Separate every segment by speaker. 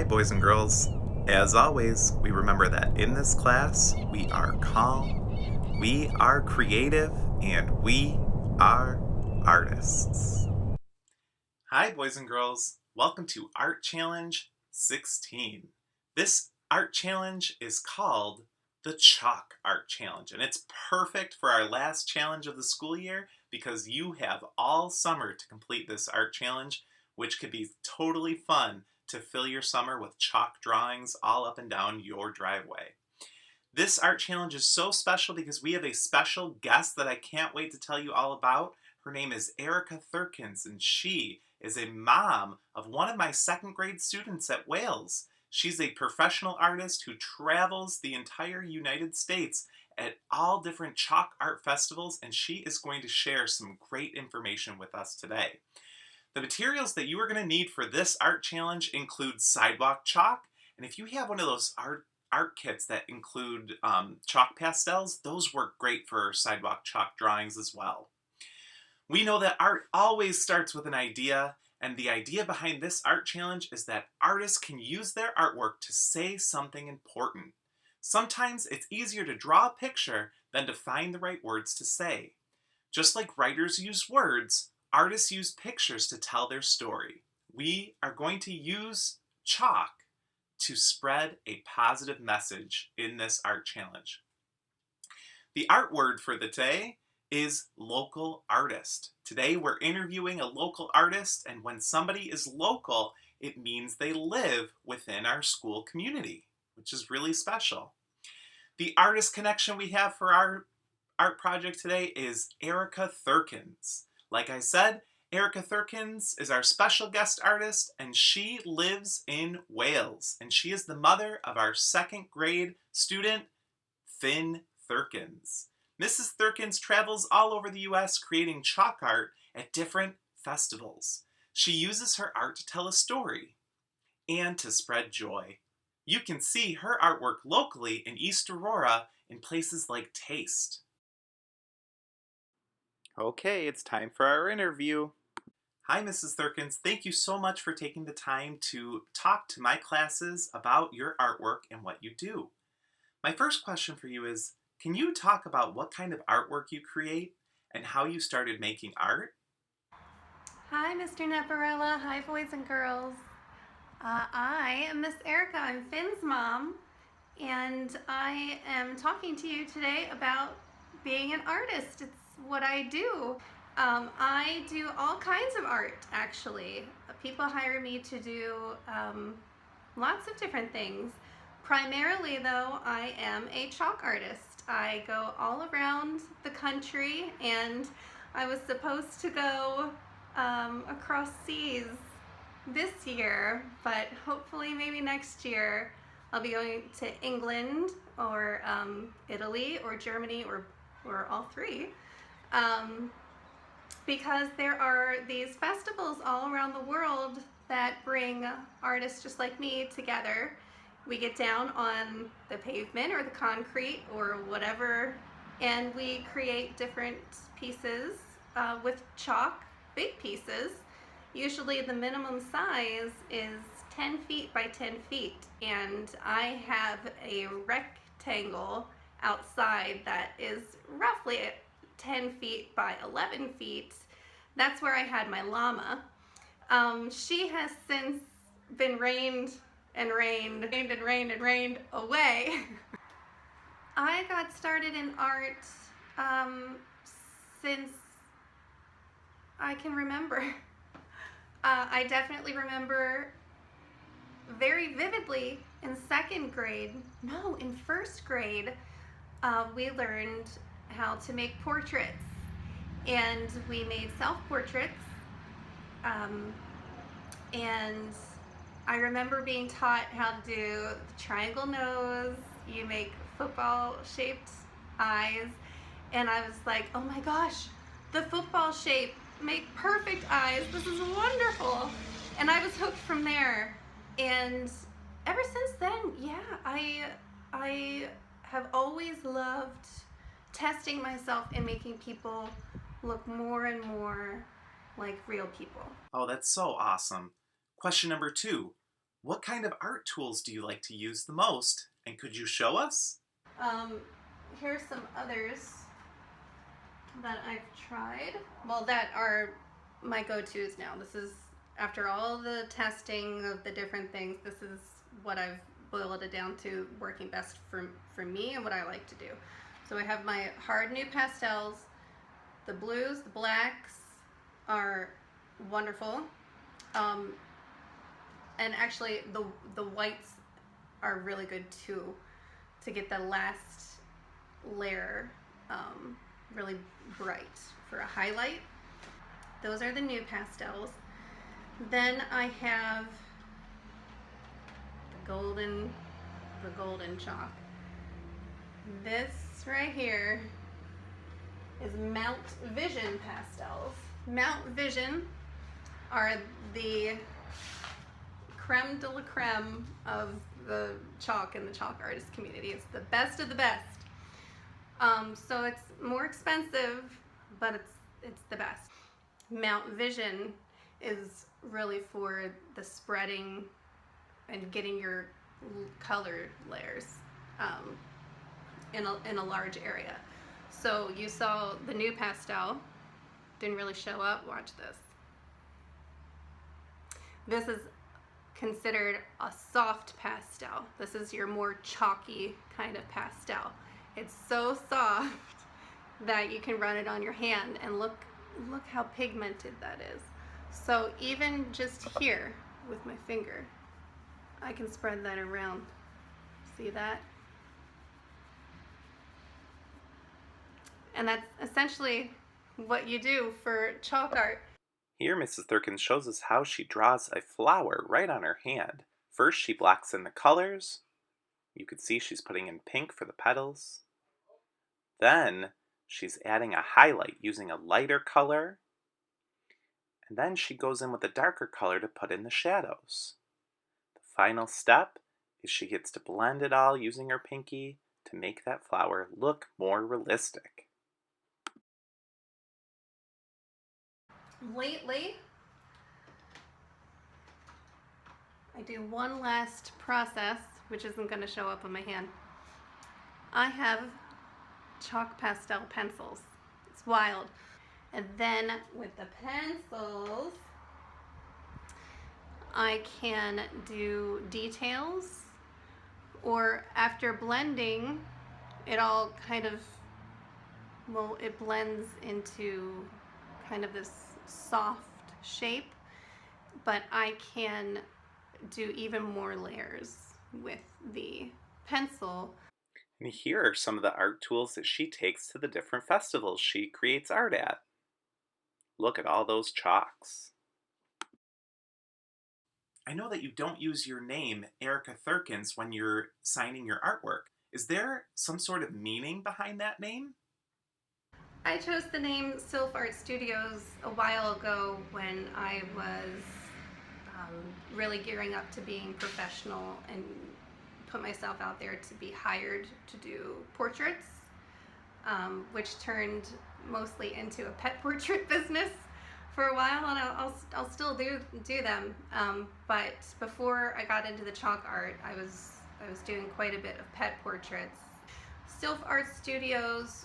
Speaker 1: Hi, boys and girls. As always, we remember that in this class, we are calm, we are creative, and we are artists. Hi, boys and girls. Welcome to Art Challenge 16. This art challenge is called the Chalk Art Challenge, and it's perfect for our last challenge of the school year because you have all summer to complete this art challenge, which could be totally fun to fill your summer with chalk drawings all up and down your driveway. This art challenge is so special because we have a special guest that I can't wait to tell you all about. Her name is Erica Thurkins, and she is a mom of one of my second grade students at Wales. She's a professional artist who travels the entire United States at all different chalk art festivals, and she is going to share some great information with us today. The materials that you are going to need for this art challenge include sidewalk chalk, and if you have one of those art kits that include chalk pastels, those work great for sidewalk chalk drawings as well. We know that art always starts with an idea, and the idea behind this art challenge is that artists can use their artwork to say something important. Sometimes it's easier to draw a picture than to find the right words to say. Just like writers use words, artists use pictures to tell their story. We are going to use chalk to spread a positive message in this art challenge. The art word for the day is local artist. Today we're interviewing a local artist, and when somebody is local, it means they live within our school community, which is really special. The artist connection we have for our art project today is Erica Thurkins. Like I said, Erica Thurkins is our special guest artist, and she lives in Wales, and she is the mother of our second grade student, Finn Thurkins. Mrs. Thurkins travels all over the US creating chalk art at different festivals. She uses her art to tell a story and to spread joy. You can see her artwork locally in East Aurora in places like Taste. Okay, it's time for our interview. Hi, Mrs. Thurkins. Thank you so much for taking the time to talk to my classes about your artwork and what you do. My first question for you is, can you talk about what kind of artwork you create and how you started making art?
Speaker 2: Hi, Mr. Neparella. Hi, boys and girls. I am Miss Erica. I'm Finn's mom, and I am talking to you today about being an artist. It's what I do. I do all kinds of art, actually. People hire me to do lots of different things. Primarily, though, I am a chalk artist. I go all around the country, and I was supposed to go across seas this year, but hopefully maybe next year I'll be going to England or Italy or Germany or all three, because there are these festivals all around the world that bring artists just like me together. We get down on the pavement or the concrete or whatever, and we create different pieces with chalk, big pieces. Usually the minimum size is 10 feet by 10 feet, and I have a rectangle outside that is roughly 10 feet by 11 feet. That's where I had my llama. She has since been rained away. I got started in art since I can remember. I definitely remember very vividly in first grade, we learned how to make portraits, and we made self-portraits, and I remember being taught how to do the triangle nose. You make football-shaped eyes, and I was like, oh my gosh, the football shape make perfect eyes. This is wonderful. And I was hooked from there. And ever since then, yeah, I have always loved testing myself and making people look more and more like real people.
Speaker 1: Oh, that's so awesome. Question number 2. What kind of art tools do you like to use the most? And could you show us?
Speaker 2: Um, Here's some others that I've tried. Well, that are my go-tos now. This is after all the testing of the different things. This is what I've boiled it down to working best for me and what I like to do. So I have my hard nude pastels. The blues, the blacks are wonderful. Um, and actually, the whites are really good too, to get the last layer really bright for a highlight. Those are the new pastels. Then I have the golden chalk. This right here is Mount Vision pastels. Mount Vision are the creme de la creme of the chalk and the chalk artist community. It's the best of the best. So it's more expensive, but it's the best. Mount Vision is really for the spreading and getting your color layers in a large area. So you saw the new pastel didn't really show up. Watch this. This is considered a soft pastel. This is your more chalky kind of pastel. It's so soft that you can run it on your hand, and look how pigmented that is. So even just here with my finger, I can spread that around. See that? And that's essentially what you do for chalk art.
Speaker 1: Here, Mrs. Thurkins shows us how she draws a flower right on her hand. First, she blocks in the colors. You can see she's putting in pink for the petals. Then, she's adding a highlight using a lighter color. And then she goes in with a darker color to put in the shadows. The final step is she gets to blend it all using her pinky to make that flower look more realistic.
Speaker 2: Lately, I do one last process, which isn't going to show up on my hand. I have chalk pastel pencils. It's wild. And then with the pencils, I can do details, or after blending, it all kind of, well, it blends into kind of this soft shape, but I can do even more layers with the pencil.
Speaker 1: And here are some of the art tools that she takes to the different festivals she creates art at. Look at all those chalks. I know that you don't use your name, Erica Thurkins, when you're signing your artwork. Is there some sort of meaning behind that name?
Speaker 2: I chose the name Sylph Art Studios a while ago when I was really gearing up to being professional and put myself out there to be hired to do portraits, which turned mostly into a pet portrait business for a while, and I'll still do them. But before I got into the chalk art, I was doing quite a bit of pet portraits. Sylph Art Studios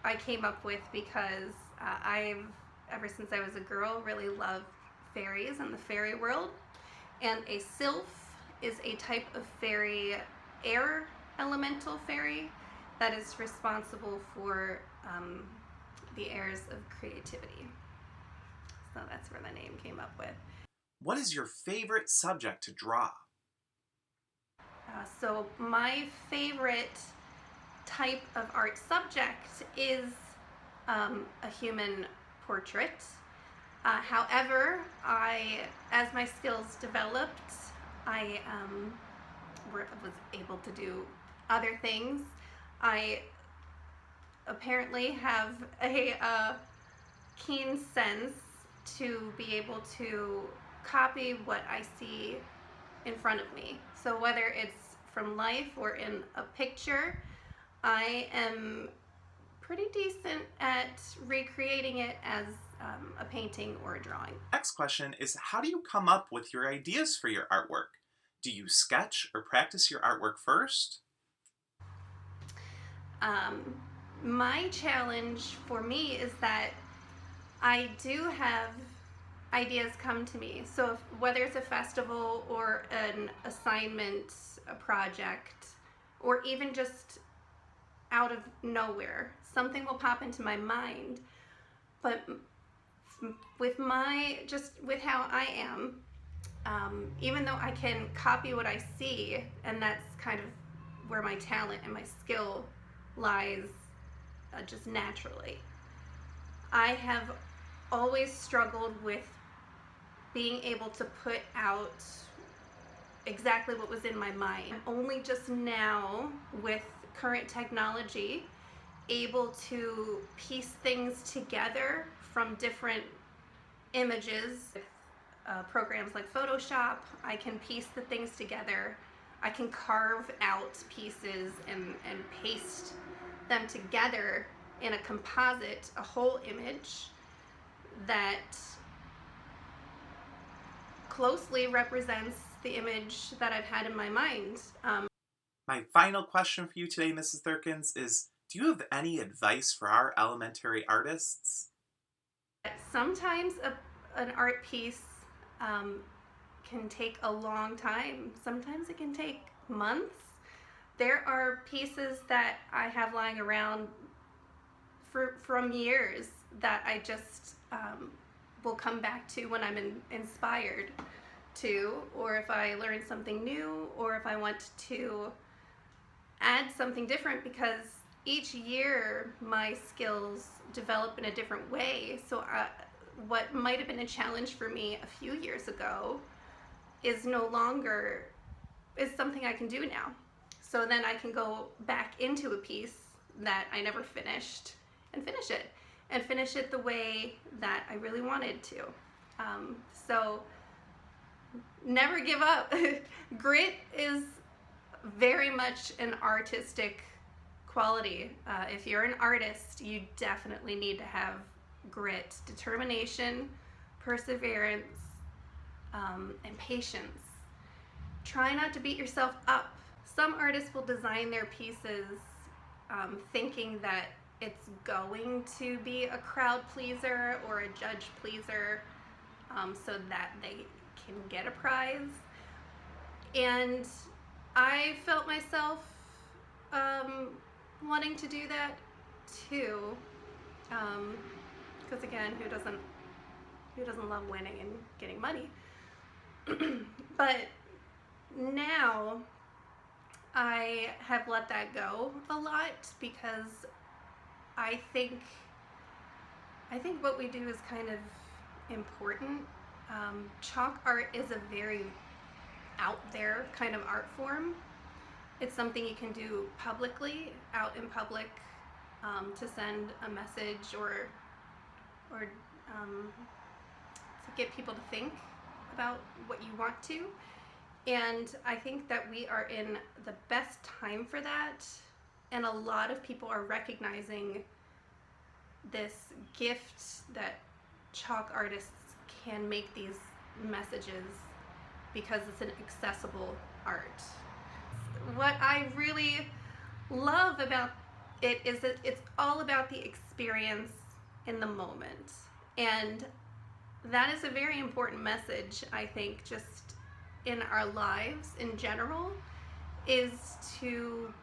Speaker 2: I came up with because I've, ever since I was a girl, really loved fairies and the fairy world. And a sylph is a type of fairy, air elemental fairy, that is responsible for the airs of creativity. So that's where the name came up with.
Speaker 1: What is your favorite subject to draw?
Speaker 2: So my favorite type of art subject is a human portrait. However, as my skills developed, I was able to do other things. I apparently have a keen sense to be able to copy what I see in front of me. So whether it's from life or in a picture, I am pretty decent at recreating it as a painting or a drawing.
Speaker 1: Next question is, how do you come up with your ideas for your artwork? Do you sketch or practice your artwork first?
Speaker 2: Um, my challenge for me is that I do have ideas come to me. So whether it's a festival or an assignment, a project, or even just out of nowhere, something will pop into my mind. But with with how I am, even though I can copy what I see, and that's kind of where my talent and my skill lies, just naturally, I have always struggled with being able to put out exactly what was in my mind. Only just now, with current technology, able to piece things together from different images. With programs like Photoshop, I can piece the things together. I can carve out pieces and paste them together in a composite, a whole image that closely represents the image that I've had in my mind.
Speaker 1: My final question for you today, Mrs. Thurkins, is do you have any advice for our elementary artists?
Speaker 2: Sometimes an art piece um, can take a long time. Sometimes it can take months. There are pieces that I have lying around from years that I just will come back to when I'm inspired to, or if I learn something new, or if I want to add something different, because each year my skills develop in a different way. So what might have been a challenge for me a few years ago is no longer is something I can do now. So then I can go back into a piece that I never finished and finish it the way that I really wanted to. So never give up. Grit is very much an artistic quality. If you're an artist, you definitely need to have grit, determination, perseverance, and patience. Try not to beat yourself up. Some artists will design their pieces thinking that it's going to be a crowd pleaser or a judge pleaser, so that they can get a prize. And I felt myself wanting to do that too, because again, who doesn't love winning and getting money? But now I have let that go a lot, because I think what we do is kind of important. Chalk art is a very out there kind of art form. It's something you can do publicly, out in public, to send a message or to get people to think about what you want to. And I think that we are in the best time for that. And a lot of people are recognizing this gift that chalk artists can make these messages, because it's an accessible art. What I really love about it is that it's all about the experience in the moment. And that is a very important message, I think, just in our lives in general, is to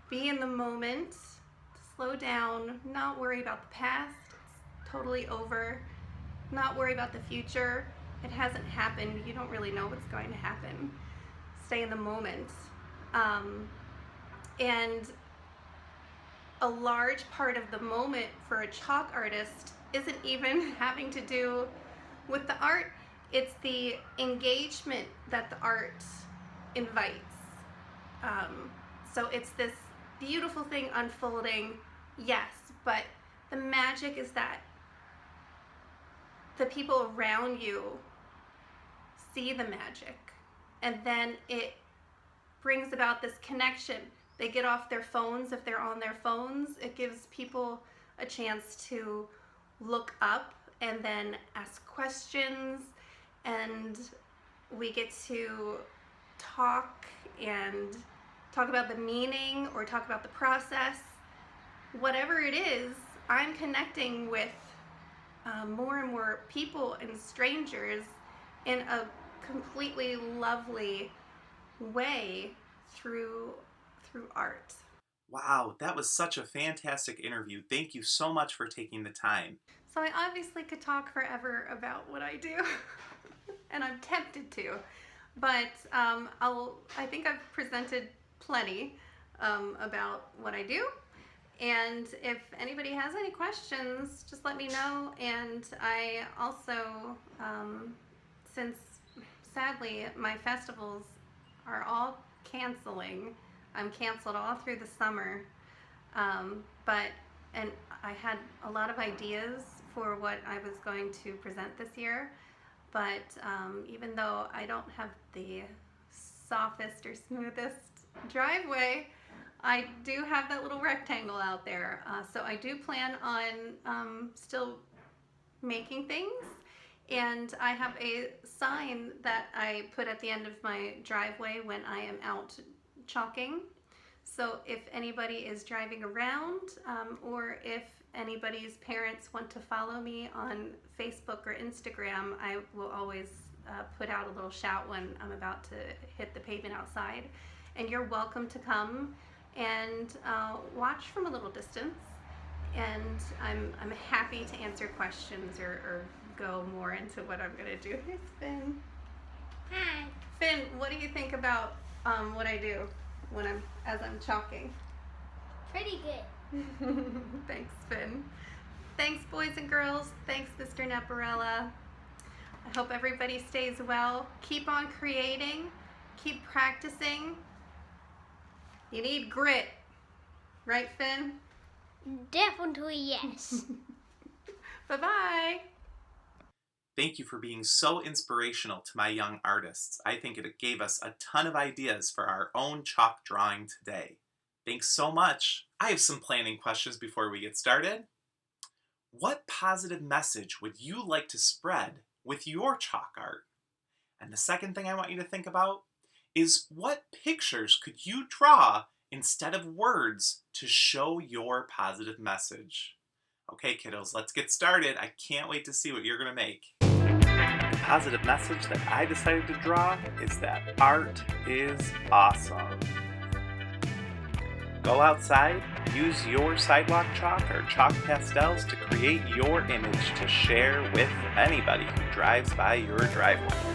Speaker 2: be in the moment, to slow down, not worry about the past, it's totally over, not worry about the future, it hasn't happened, you don't really know what's going to happen. Stay in the moment. And a large part of the moment for a chalk artist isn't even having to do with the art, it's the engagement that the art invites. So it's this beautiful thing unfolding, yes, but the magic is that the people around you see the magic, and then it brings about this connection. They get off their phones if they're on their phones. It gives people a chance to look up and then ask questions, and we get to talk and talk about the meaning or talk about the process. Whatever it is, I'm connecting with more and more people and strangers in a completely lovely way through art.
Speaker 1: Wow, that was such a fantastic interview. Thank you so much for taking the time.
Speaker 2: So I obviously could talk forever about what I do, and I'm tempted to, but I think I've presented plenty about what I do. And if anybody has any questions, just let me know. And I also, since sadly my festivals are all canceling, I'm canceled all through the summer. And I had a lot of ideas for what I was going to present this year. But even though I don't have the softest or smoothest driveway, I do have that little rectangle out there. So I do plan on still making things. And I have a sign that I put at the end of my driveway when I am out chalking. So if anybody is driving around, or if anybody's parents want to follow me on Facebook or Instagram, I will always put out a little shout when I'm about to hit the pavement outside. And you're welcome to come and watch from a little distance. And I'm happy to answer questions or go more into what I'm gonna do. Here's Finn.
Speaker 3: Hi.
Speaker 2: Finn, what do you think about what I do as I'm chalking?
Speaker 3: Pretty good.
Speaker 2: Thanks, Finn. Thanks, boys and girls. Thanks, Mr. Neparella. I hope everybody stays well. Keep on creating. Keep practicing. You need grit. Right, Finn?
Speaker 3: Definitely yes.
Speaker 2: Bye-bye.
Speaker 1: Thank you for being so inspirational to my young artists. I think it gave us a ton of ideas for our own chalk drawing today. Thanks so much. I have some planning questions before we get started. What positive message would you like to spread with your chalk art? And the second thing I want you to think about is what pictures could you draw instead of words to show your positive message? Okay, kiddos, let's get started. I can't wait to see what you're going to make. The positive message that I decided to draw is that art is awesome. Go outside, use your sidewalk chalk or chalk pastels to create your image to share with anybody who drives by your driveway.